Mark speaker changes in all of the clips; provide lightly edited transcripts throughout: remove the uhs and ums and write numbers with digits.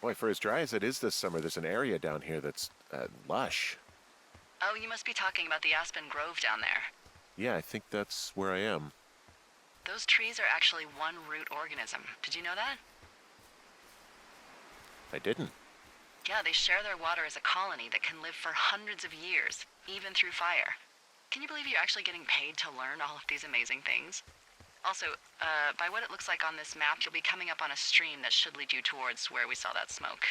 Speaker 1: Boy, for as dry as it is this summer, there's an area down here that's lush.
Speaker 2: Oh, you must be talking about the Aspen Grove down there.
Speaker 1: Yeah, I think that's where I am.
Speaker 2: Those trees are actually one root organism. Did you know that?
Speaker 1: I didn't.
Speaker 2: Yeah, they share their water as a colony that can live for hundreds of years, even through fire. Can you believe you're actually getting paid to learn all of these amazing things? Also, by what it looks like on this map, you'll be coming up on a stream that should lead you towards where we saw that smoke.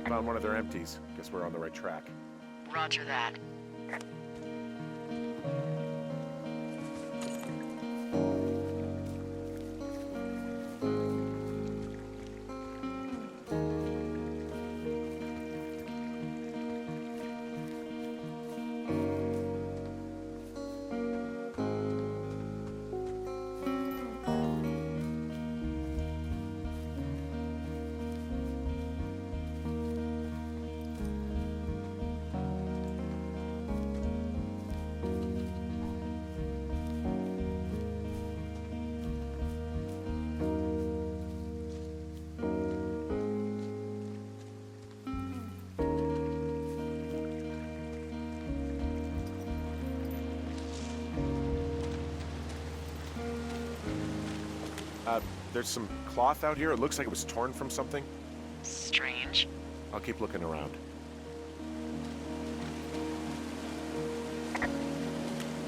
Speaker 1: Found one of their empties. Guess we're on the right track.
Speaker 2: Roger that.
Speaker 1: There's some cloth out here. It looks like it was torn from something.
Speaker 2: Strange.
Speaker 1: I'll keep looking around.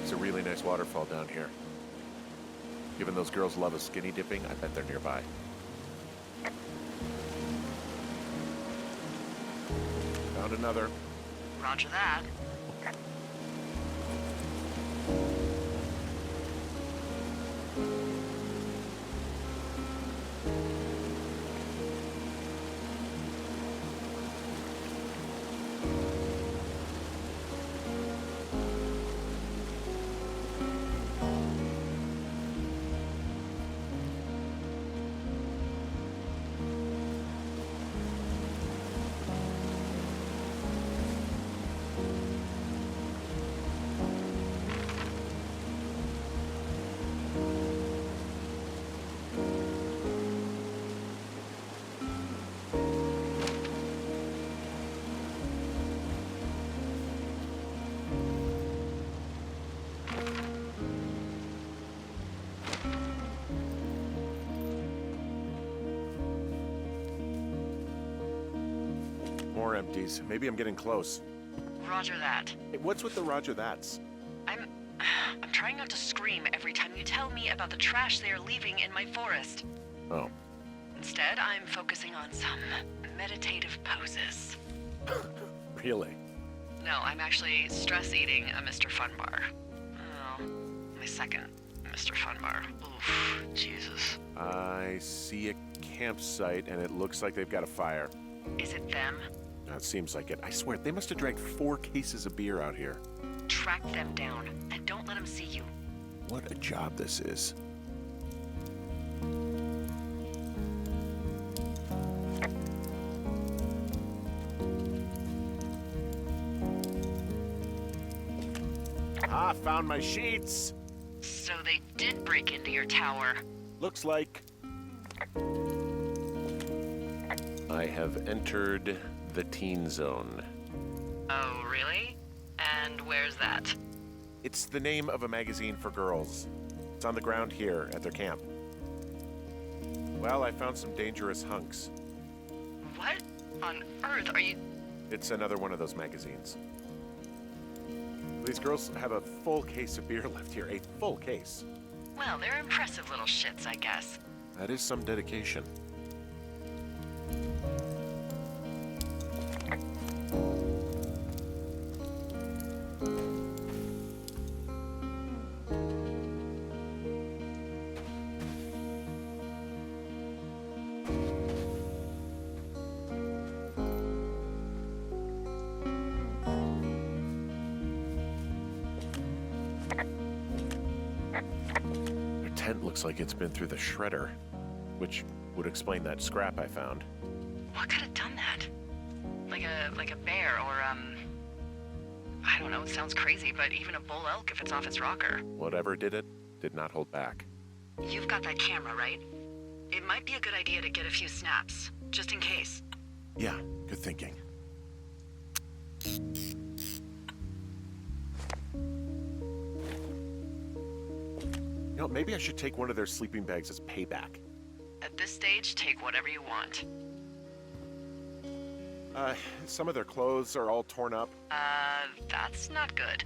Speaker 1: It's a really nice waterfall down here. Given those girls love a skinny dipping, I bet they're nearby. Found another.
Speaker 2: Roger that.
Speaker 1: More empties. Maybe I'm getting close.
Speaker 2: Roger that.
Speaker 1: Hey, what's with the Roger That's?
Speaker 2: I'm trying not to scream every time you tell me about the trash they are leaving in my forest.
Speaker 1: Oh.
Speaker 2: Instead, I'm focusing on some meditative poses.
Speaker 1: Really?
Speaker 2: No, I'm actually stress eating a Mr. Fun Bar. Oh, my second Mr. Fun Bar. Oof, Jesus.
Speaker 1: I see a campsite, and it looks like they've got a fire.
Speaker 2: Is it them?
Speaker 1: It seems like it. I swear, they must have dragged 4 cases of beer out here.
Speaker 2: Track them down, and don't let them see you.
Speaker 1: What a job this is. Ah, found my sheets!
Speaker 2: So they did break into your tower.
Speaker 1: Looks like I have entered the teen zone.
Speaker 2: Oh, really? And where's that?
Speaker 1: It's the name of a magazine for girls. It's on the ground here at their camp. Well, I found some dangerous hunks.
Speaker 2: What on earth are you...
Speaker 1: It's another one of those magazines. These girls have a full case of beer left here. A full case.
Speaker 2: Well, they're impressive little shits, I guess.
Speaker 1: That is some dedication. tent looks like it's been through the shredder, which would explain that scrap I found.
Speaker 2: What could have done that? Like a bear or, I don't know, it sounds crazy, but even a bull elk if it's off its rocker.
Speaker 1: Whatever did it, did not hold back.
Speaker 2: You've got that camera, right? It might be a good idea to get a few snaps, just in case.
Speaker 1: Yeah, good thinking. You know, maybe I should take one of their sleeping bags as payback.
Speaker 2: At this stage, take whatever you want.
Speaker 1: Some of their clothes are all torn up.
Speaker 2: That's not good.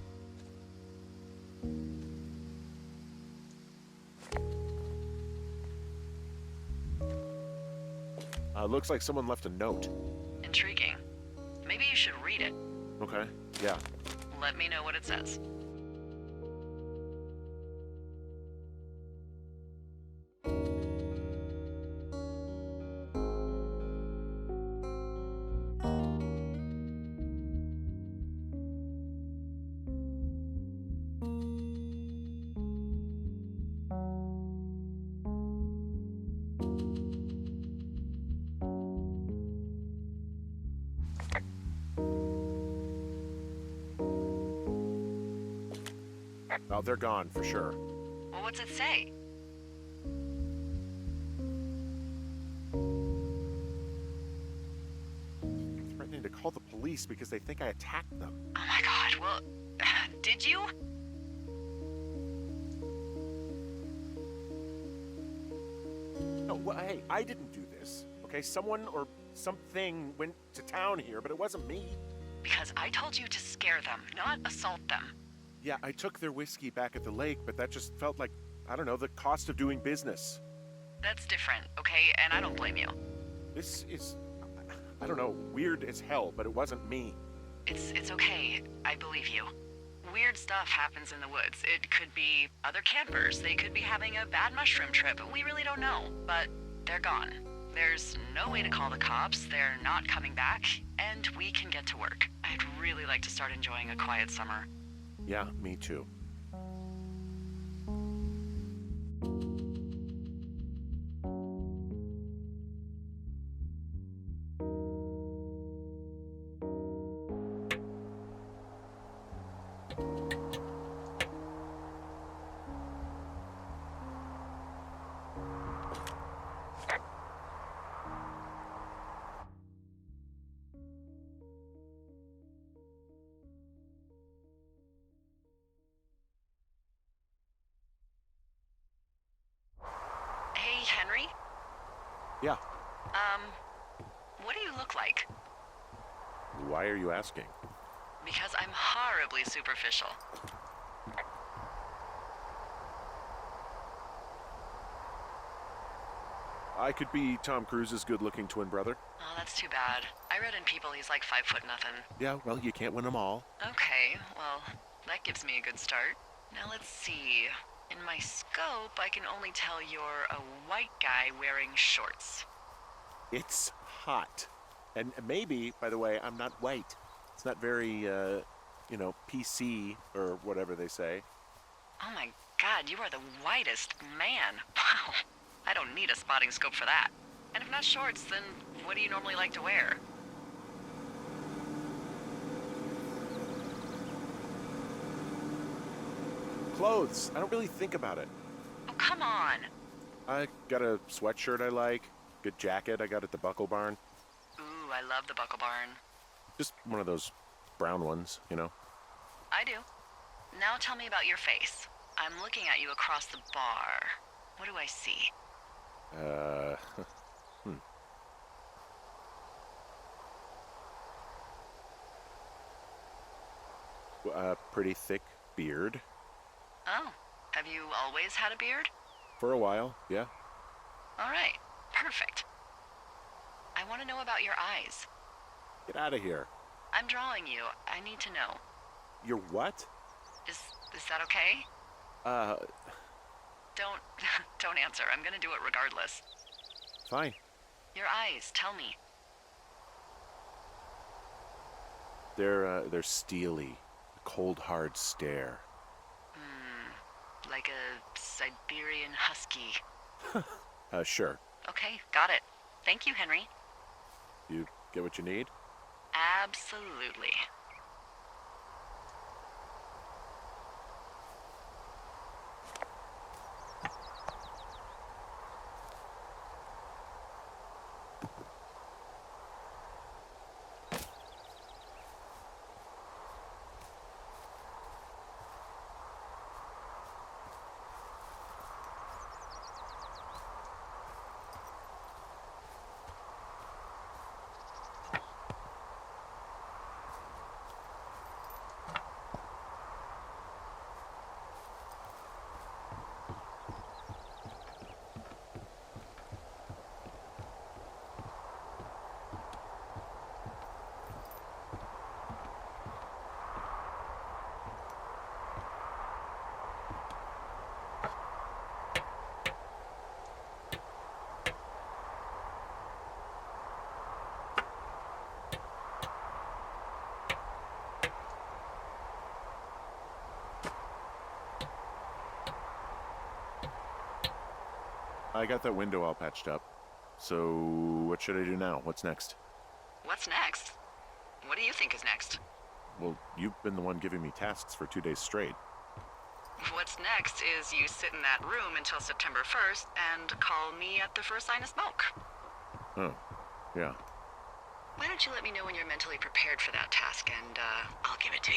Speaker 1: Looks like someone left a note.
Speaker 2: Intriguing. Maybe you should read it.
Speaker 1: Okay, yeah.
Speaker 2: Let me know what it says.
Speaker 1: Oh, they're gone for sure.
Speaker 2: Well, what's it say?
Speaker 1: Threatening to call the police because they think I attacked them.
Speaker 2: Oh my god, well, did you?
Speaker 1: No, well, hey, I didn't do this. Okay, someone or something went to town here, but it wasn't me.
Speaker 2: Because I told you to scare them, not assault them.
Speaker 1: Yeah, I took their whiskey back at the lake, but that just felt like, I don't know, the cost of doing business.
Speaker 2: That's different, okay? And I don't blame you.
Speaker 1: This is, I don't know, weird as hell, but it wasn't me.
Speaker 2: It's okay. I believe you. Weird stuff happens in the woods. It could be other campers. They could be having a bad mushroom trip. We really don't know. But they're gone. There's no way to call the cops. They're not coming back. And we can get to work. I'd really like to start enjoying a quiet summer.
Speaker 1: Yeah, me too.
Speaker 2: Hey, Henry?
Speaker 1: Yeah,
Speaker 2: What do you look like?
Speaker 1: why are you asking?
Speaker 2: Because I'm horribly superficial.
Speaker 1: I could be Tom Cruise's good-looking twin brother.
Speaker 2: Oh, that's too bad. I read in People he's like 5'0" nothing.
Speaker 1: Yeah, well, you can't win them all.
Speaker 2: Okay, well, that gives me a good start. Now let's see. In my scope, I can only tell you're a white guy wearing shorts.
Speaker 1: It's hot. And maybe, by the way, I'm not white. It's not very, PC or whatever they say.
Speaker 2: Oh my god, you are the whitest man. Wow. I don't need a spotting scope for that. And if not shorts, then what do you normally like to wear?
Speaker 1: Clothes. I don't really think about it.
Speaker 2: Oh, come on.
Speaker 1: I got a sweatshirt I like. Good jacket I got at the Buckle Barn.
Speaker 2: Ooh, I love the Buckle Barn.
Speaker 1: Just one of those brown ones, you know?
Speaker 2: I do. Now tell me about your face. I'm looking at you across the bar. What do I see?
Speaker 1: A pretty thick beard.
Speaker 2: Oh, have you always had a beard?
Speaker 1: For a while, yeah.
Speaker 2: All right, perfect. I want to know about your eyes.
Speaker 1: Get out of here.
Speaker 2: I'm drawing you. I need to know.
Speaker 1: You're what?
Speaker 2: Is that okay? Don't don't answer. I'm gonna do it regardless.
Speaker 1: Fine.
Speaker 2: Your eyes, tell me.
Speaker 1: They're steely. A cold, hard stare.
Speaker 2: Like a Siberian Husky.
Speaker 1: Sure.
Speaker 2: Okay, got it. Thank you, Henry.
Speaker 1: You get what you need?
Speaker 2: Absolutely.
Speaker 1: I got that window all patched up. So, what should I do now? What's next?
Speaker 2: What's next? What do you think is next?
Speaker 1: Well, you've been the one giving me tasks for 2 days straight.
Speaker 2: What's next is you sit in that room until September 1st and call me at the first sign of smoke.
Speaker 1: Oh, yeah.
Speaker 2: Why don't you let me know when you're mentally prepared for that task, and I'll give it to you.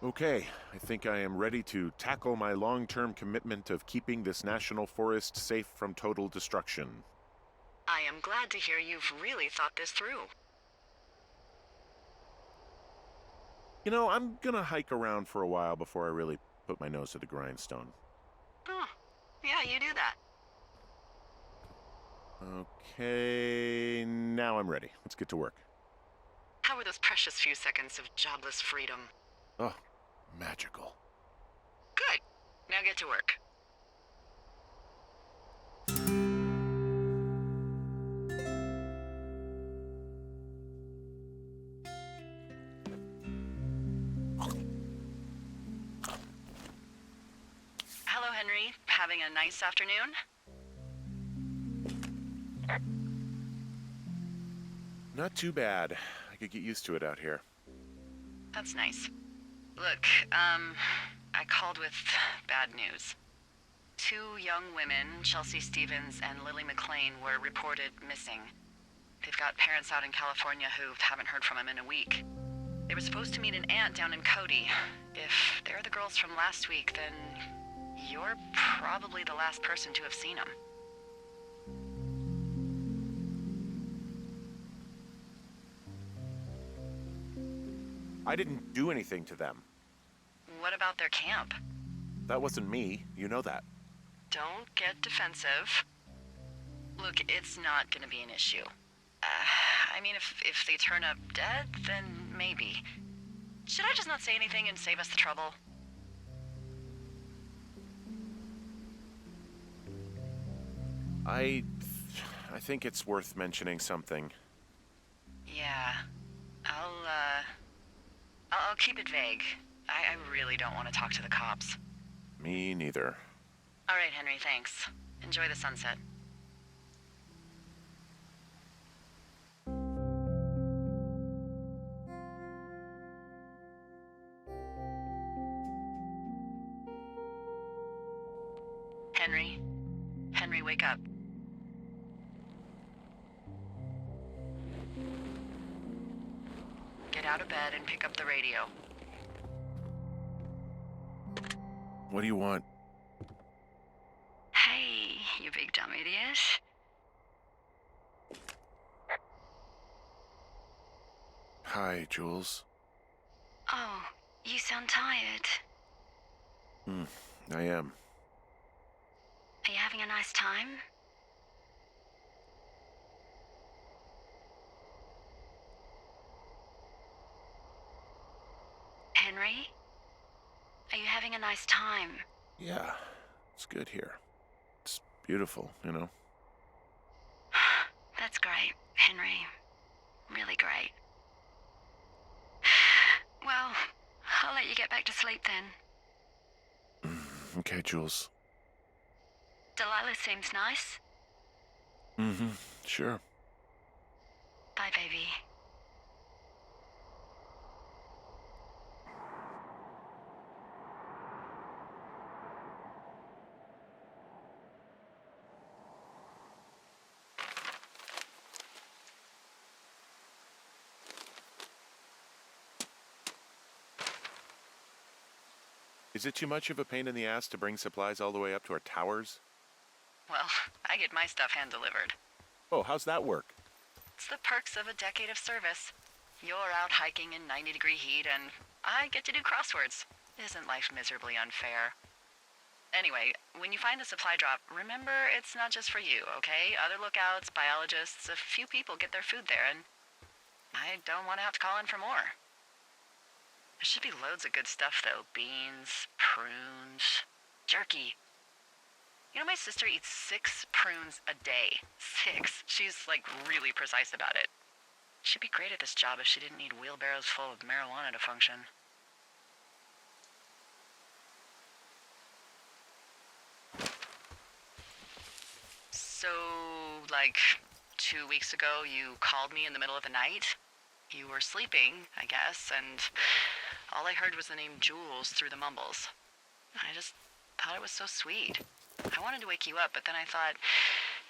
Speaker 1: Okay, I think I am ready to tackle my long-term commitment of keeping this national forest safe from total destruction.
Speaker 2: I am glad to hear you've really thought this through.
Speaker 1: You know, I'm gonna hike around for a while before I really put my nose to the grindstone.
Speaker 2: Oh, yeah, you do that.
Speaker 1: Okay, now I'm ready. Let's get to work.
Speaker 2: How were those precious few seconds of jobless freedom?
Speaker 1: Oh, magical.
Speaker 2: Good. Now get to work. Hello, Henry. Having a nice afternoon?
Speaker 1: Not too bad. I could get used to it out here.
Speaker 2: That's nice. Look, I called with bad news. 2 young women, Chelsea Stevens and Lily McLean, were reported missing. They've got parents out in California who haven't heard from them in a week. They were supposed to meet an aunt down in Cody. If they're the girls from last week, then you're probably the last person to have seen them.
Speaker 1: I didn't do anything to them.
Speaker 2: What about their camp?
Speaker 1: That wasn't me. You know that.
Speaker 2: Don't get defensive. Look, it's not gonna be an issue. I mean, if they turn up dead, then maybe. Should I just not say anything and save us the trouble?
Speaker 1: I think it's worth mentioning something.
Speaker 2: Yeah. I'll keep it vague. I really don't want to talk to the cops.
Speaker 1: Me neither.
Speaker 2: All right, Henry, thanks. Enjoy the sunset. Henry? Henry, wake up. out of bed and pick up the radio.
Speaker 1: What do you want?
Speaker 2: Hey, you big dumb idiot.
Speaker 1: Hi, Jules.
Speaker 2: Oh, you sound tired.
Speaker 1: I am.
Speaker 2: Are you having a nice time? Henry? Are you having a nice time?
Speaker 1: Yeah, it's good here. It's beautiful, you know?
Speaker 2: That's great, Henry. Really great. Well, I'll let you get back to sleep then.
Speaker 1: Okay, Jules.
Speaker 2: Delilah seems nice.
Speaker 1: Sure.
Speaker 2: Bye, baby.
Speaker 1: Is it too much of a pain in the ass to bring supplies all the way up to our towers?
Speaker 2: Well, I get my stuff hand-delivered.
Speaker 1: Oh, how's that work?
Speaker 2: It's the perks of a decade of service. You're out hiking in 90-degree heat, and I get to do crosswords. Isn't life miserably unfair? Anyway, when you find the supply drop, remember it's not just for you, okay? Other lookouts, biologists, a few people get their food there, and I don't want to have to call in for more. There should be loads of good stuff, though. Beans, prunes, jerky. You know, my sister eats 6 prunes a day. 6. She's, like, really precise about it. She'd be great at this job if she didn't need wheelbarrows full of marijuana to function. So, like, 2 weeks ago, you called me in the middle of the night? You were sleeping, I guess, and all I heard was the name Jules through the mumbles. I just thought it was so sweet. I wanted to wake you up, but then I thought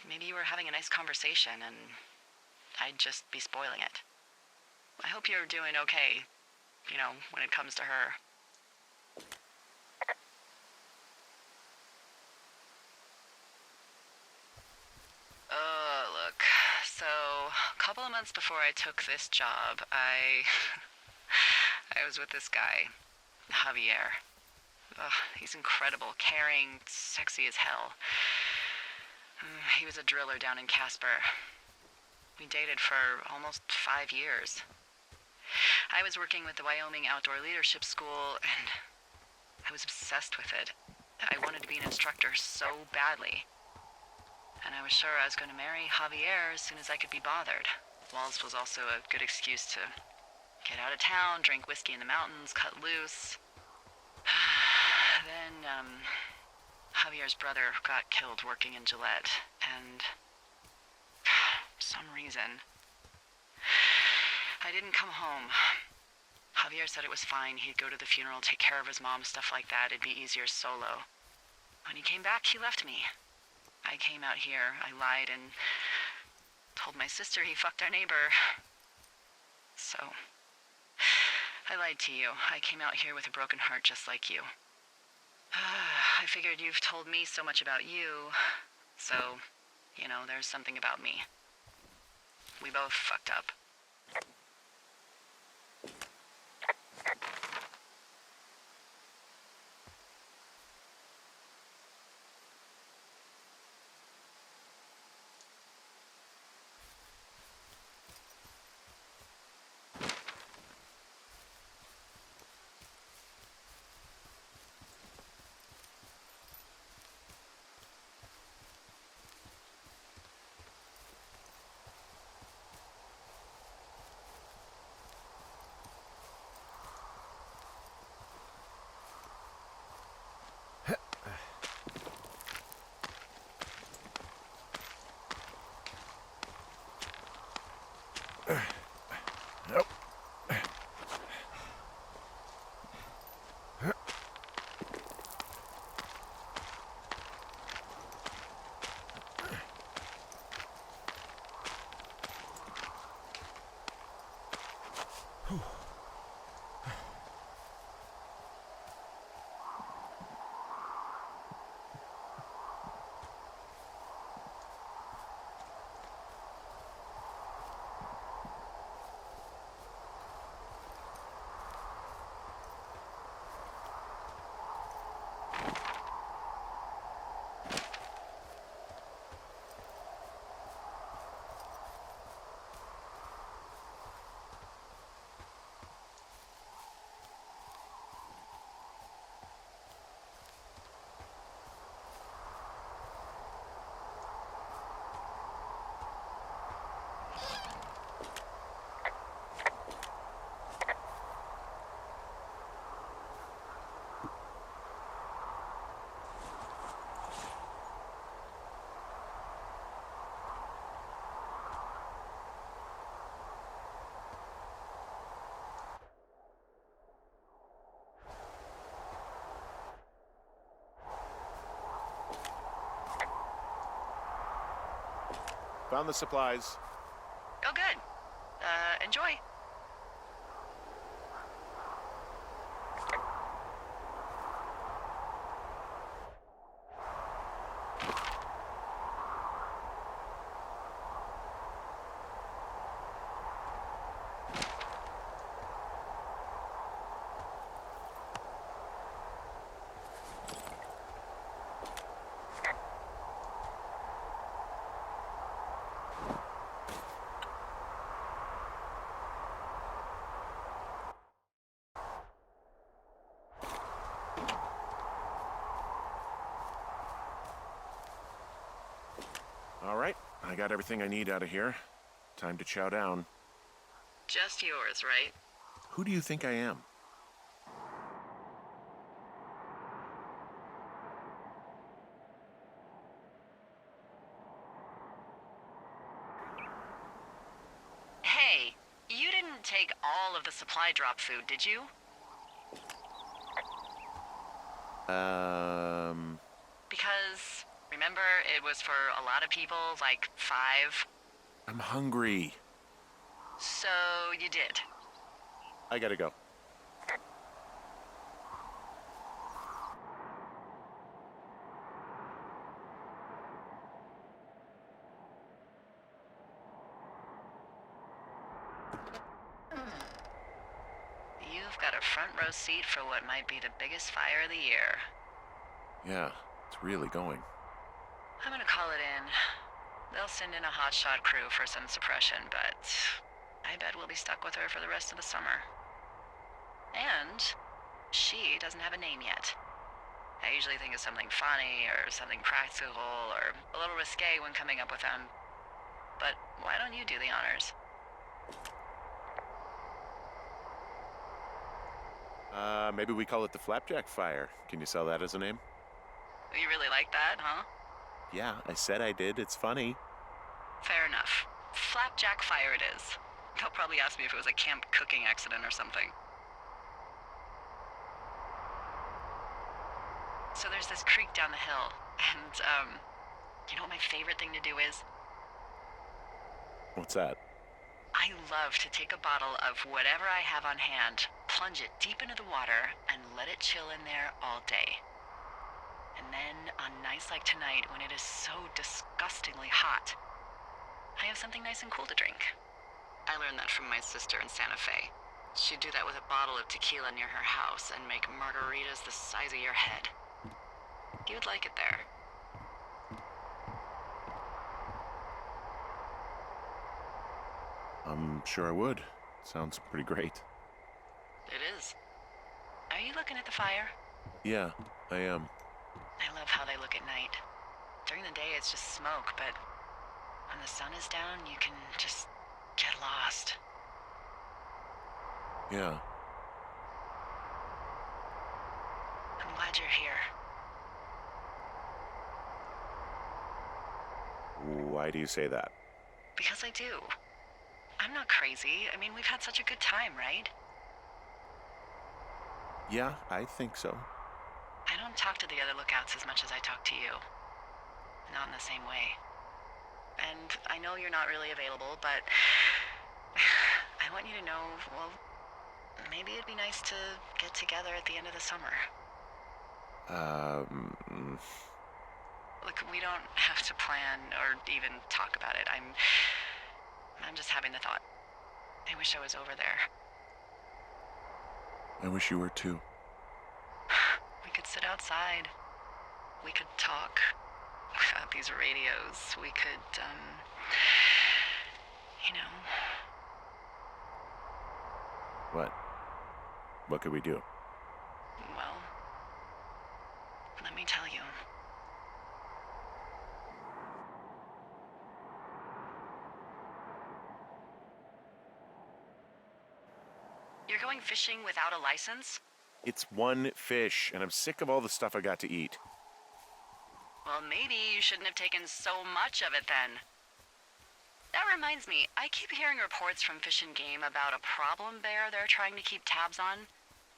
Speaker 2: maybe you were having a nice conversation and I'd just be spoiling it. I hope you're doing okay, you know, when it comes to her. Look, so a couple of months before I took this job, I was with this guy, Javier. Ugh, he's incredible, caring, sexy as hell. He was a driller down in Casper. We dated for almost 5 years. I was working with the Wyoming Outdoor Leadership School, and I was obsessed with it. I wanted to be an instructor so badly. And I was sure I was going to marry Javier as soon as I could be bothered. Walls was also a good excuse to get out of town, drink whiskey in the mountains, cut loose. Then, Javier's brother got killed working in Gillette, and for some reason, I didn't come home. Javier said it was fine. He'd go to the funeral, take care of his mom, stuff like that. It'd be easier solo. When he came back, he left me. I came out here, I lied, and told my sister he fucked our neighbor. So, I lied to you. I came out here with a broken heart just like you. I figured you've told me so much about you, so, you know, there's something about me. We both fucked up.
Speaker 1: Found the supplies.
Speaker 2: Oh, good. Enjoy.
Speaker 1: All right, I got everything I need out of here. Time to chow down.
Speaker 2: Just yours, right?
Speaker 1: Who do you think I am?
Speaker 2: Hey, you didn't take all of the supply drop food, did you? Because, remember, it was for a lot of people, like 5.
Speaker 1: I'm hungry.
Speaker 2: So you did.
Speaker 1: I gotta go.
Speaker 2: You've got a front row seat for what might be the biggest fire of the year.
Speaker 1: Yeah, it's really going.
Speaker 2: I'm gonna call it in. They'll send in a hotshot crew for some suppression, but I bet we'll be stuck with her for the rest of the summer. And she doesn't have a name yet. I usually think of something funny or something practical or a little risque when coming up with them. But why don't you do the honors?
Speaker 1: Maybe we call it the Flapjack Fire. Can you sell that as a name?
Speaker 2: You really like that, huh?
Speaker 1: Yeah, I said I did. It's funny.
Speaker 2: Fair enough. Flapjack Fire it is. They'll probably ask me if it was a camp cooking accident or something. So there's this creek down the hill, and, you know what my favorite thing to do is?
Speaker 1: What's that?
Speaker 2: I love to take a bottle of whatever I have on hand, plunge it deep into the water, and let it chill in there all day. And then, on nights like tonight, when it is so disgustingly hot, I have something nice and cool to drink. I learned that from my sister in Santa Fe. She'd do that with a bottle of tequila near her house and make margaritas the size of your head. You would like it there.
Speaker 1: I'm sure I would. Sounds pretty great.
Speaker 2: It is. Are you looking at the fire?
Speaker 1: Yeah, I am.
Speaker 2: I love how they look at night. During the day, it's just smoke, but when the sun is down, you can just get lost.
Speaker 1: Yeah.
Speaker 2: I'm glad you're here.
Speaker 1: Why do you say that?
Speaker 2: Because I do. I'm not crazy. I mean, we've had such a good time, right?
Speaker 1: Yeah, I think so.
Speaker 2: I don't talk to the other lookouts as much as I talk to you. Not in the same way. And I know you're not really available, but I want you to know, well, maybe it'd be nice to get together at the end of the summer. Look, we don't have to plan or even talk about it. I'm just having the thought. I wish I was over there.
Speaker 1: I wish you were too.
Speaker 2: We could sit outside. We could talk about these radios. We could, you know.
Speaker 1: What? What could we do?
Speaker 2: Well, let me tell you. You're going fishing without a license?
Speaker 1: It's one fish, and I'm sick of all the stuff I got to eat.
Speaker 2: Well, maybe you shouldn't have taken so much of it then. That reminds me, I keep hearing reports from Fish and Game about a problem bear they're trying to keep tabs on.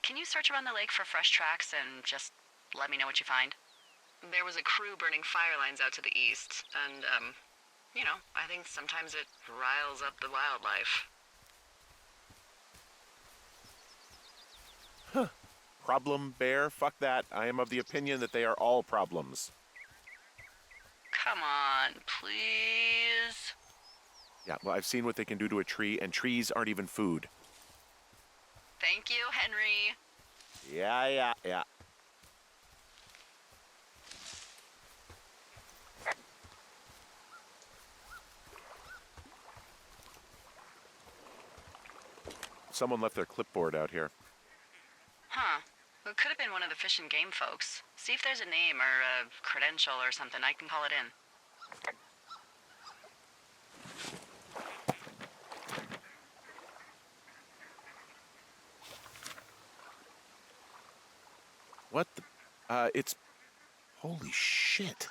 Speaker 2: Can you search around the lake for fresh tracks and just let me know what you find? There was a crew burning fire lines out to the east, and, You know, I think sometimes it riles up the wildlife.
Speaker 1: Problem bear? Fuck that. I am of the opinion that they are all problems.
Speaker 2: Come on, please.
Speaker 1: Yeah, well, I've seen what they can do to a tree, and trees aren't even food.
Speaker 2: Thank you, Henry.
Speaker 1: Yeah. Someone left their clipboard out here.
Speaker 2: Huh. It could have been one of the Fish and Game folks. See if there's a name or a credential or something. I can call it in.
Speaker 1: What the? It's... Holy shit.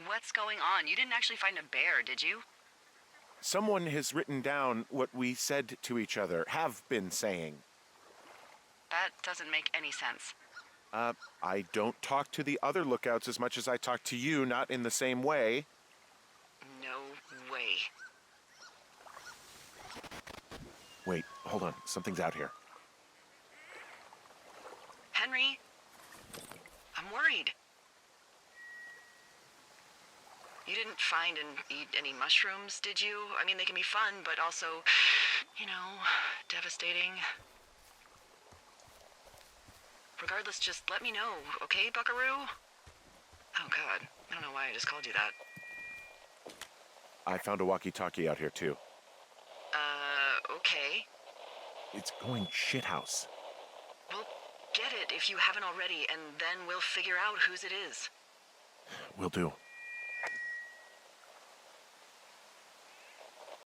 Speaker 2: What's going on? You didn't actually find a bear, did you?
Speaker 1: Someone has written down what we said to each other, have been saying.
Speaker 2: That doesn't make any sense.
Speaker 1: I don't talk to the other lookouts as much as I talk to you, not in the same way.
Speaker 2: No way.
Speaker 1: Wait, hold on. Something's out here.
Speaker 2: Henry? I'm worried. You didn't find and eat any mushrooms, did you? I mean, they can be fun, but also, you know, devastating. Regardless, just let me know, okay, Buckaroo? Oh, God. I don't know why I just called you that.
Speaker 1: I found a walkie-talkie out here, too.
Speaker 2: Okay.
Speaker 1: It's going shithouse.
Speaker 2: Well, get it if you haven't already, and then we'll figure out whose it is.
Speaker 1: Will do.